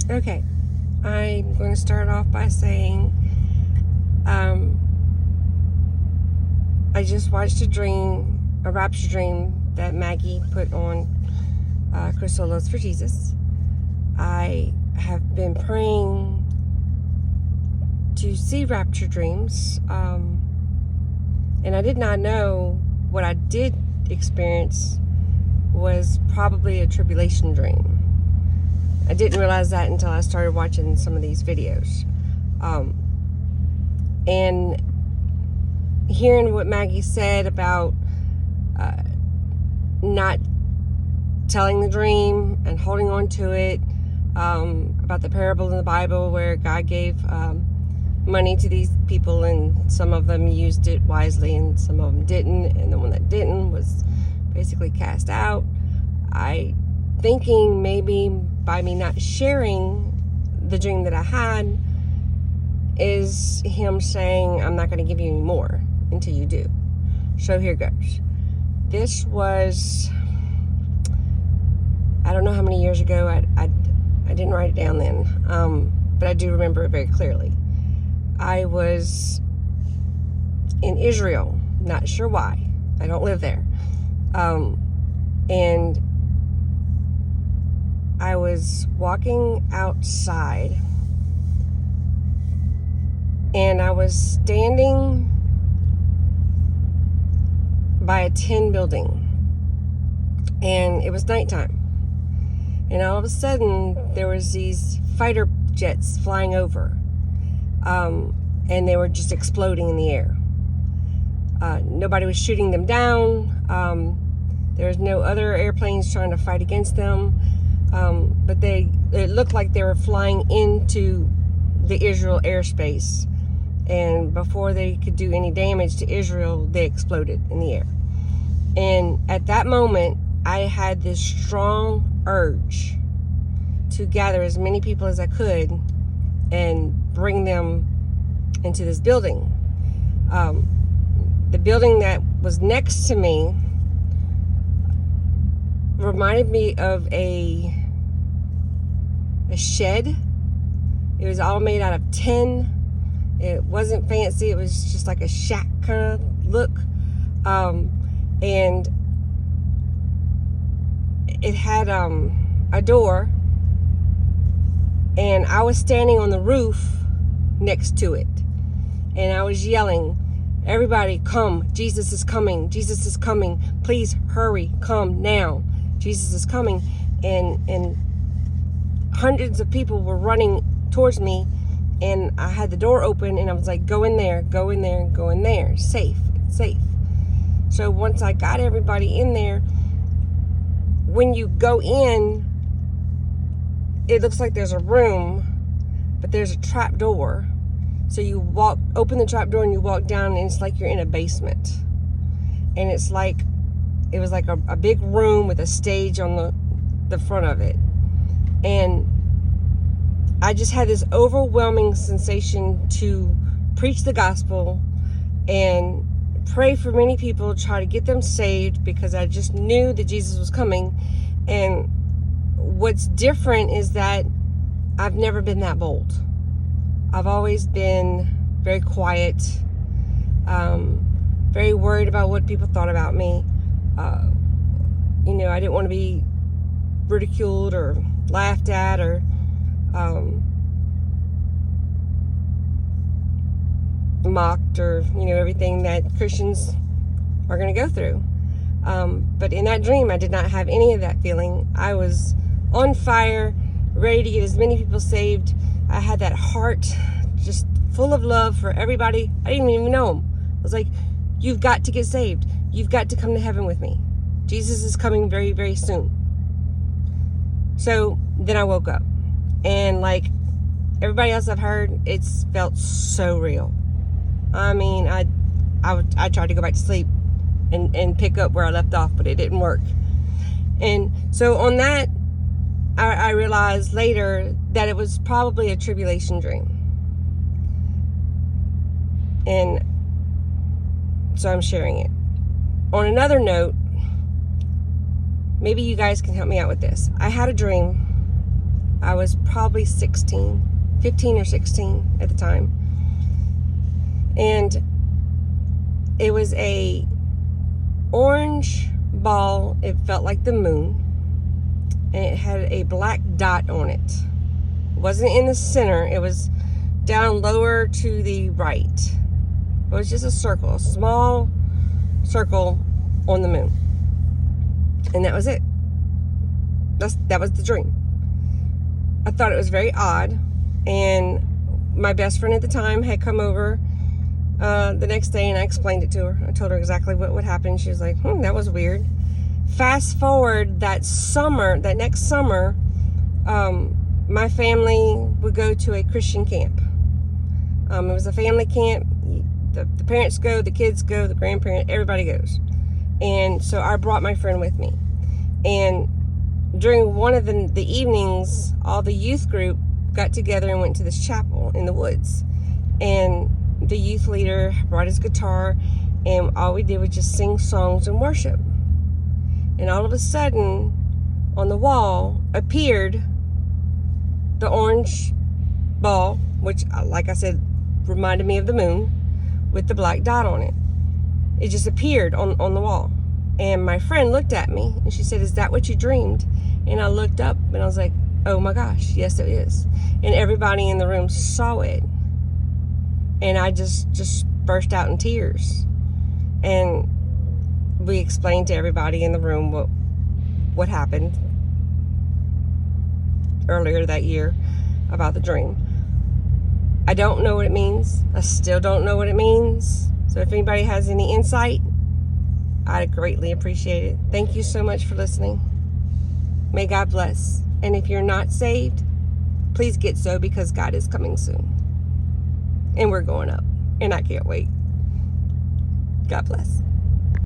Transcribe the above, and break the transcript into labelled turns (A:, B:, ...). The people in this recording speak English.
A: Okay, I'm going to start off by saying I just watched a rapture dream that Maggie put on Crystal Loves for Jesus. I have been praying to see rapture dreams, and I did not know what I did experience was probably a tribulation dream. I didn't realize that until I started watching some of these videos. And hearing what Maggie said about not telling the dream and holding on to it, about the parable in the Bible where God gave money to these people and some of them used it wisely and some of them didn't, and the one that didn't was basically cast out. I thinking maybe by me not sharing the dream that I had is him saying, I'm not going to give you any more until you do. So here goes. This was, I don't know how many years ago. I didn't write it down then, but I do remember it very clearly. I was in Israel, not sure why. I don't live there. And I was walking outside and I was standing by a tin building and it was nighttime, and all of a sudden there was these fighter jets flying over, and they were just exploding in the air. Nobody was shooting them down. There was no other airplanes trying to fight against them. But it looked like they were flying into the Israel airspace, and before they could do any damage to Israel, they exploded in the air. And at that moment, I had this strong urge to gather as many people as I could and bring them into this building. The building that was next to me reminded me of a shed. It was all made out of tin. It wasn't fancy. It was just like a shack kind of look. And it had a door, and I was standing on the roof next to it, and I was yelling, everybody come, Jesus is coming, Jesus is coming, please hurry, come now, Jesus is coming. And hundreds of people were running towards me, and I had the door open, and I was like, go in there, go in there, go in there, safe. So once I got everybody in there, when you go in, it looks like there's a room, but there's a trap door. So you open the trap door and you walk down, and it's like you're in a basement. And it was like a big room with a stage on the front of it. And I just had this overwhelming sensation to preach the gospel and pray for many people, try to get them saved, because I just knew that Jesus was coming. And what's different is that I've never been that bold. I've always been very quiet, very worried about what people thought about me. I didn't want to be ridiculed or laughed at or mocked, or everything that Christians are going to go through. But in that dream, I did not have any of that feeling. I was on fire, ready to get as many people saved. I had that heart just full of love for everybody. I didn't even know them. I was like, you've got to get saved. You've got to come to heaven with me. Jesus is coming very, very soon. So then I woke up, and like everybody else I've heard, it's felt so real. I mean, I tried to go back to sleep and pick up where I left off, but it didn't work. And so on that, I realized later that it was probably a tribulation dream. And so I'm sharing it. On another note, maybe you guys can help me out with this. I had a dream I was probably 15 or 16 at the time. And it was a orange ball. It felt like the moon. And it had a black dot on it. It wasn't in the center. It was down lower to the right. It was just a circle, a small circle on the moon. And that was it. That was the dream. I thought it was very odd. And my best friend at the time had come over the next day, and I explained it to her. I told her exactly what would happen. She was like, that was weird. Fast forward that next summer, my family would go to a Christian camp. It was a family camp. The parents go, the kids go, the grandparents, everybody goes. And so I brought my friend with me. And during one of the evenings, all the youth group got together and went to this chapel in the woods. And the youth leader brought his guitar, and all we did was just sing songs and worship. And all of a sudden, on the wall appeared the orange ball, which, like I said, reminded me of the moon, with the black dot on it. It just appeared on the wall. And my friend looked at me, and she said, "Is that what you dreamed?" And I looked up, and I was like, "Oh my gosh, yes it is." And everybody in the room saw it. And I just burst out in tears. And we explained to everybody in the room what happened earlier that year about the dream. I don't know what it means. I still don't know what it means. So if anybody has any insight, I'd greatly appreciate it. Thank you so much for listening. May God bless. And if you're not saved, please get so, because God is coming soon. And we're going up. And I can't wait. God bless.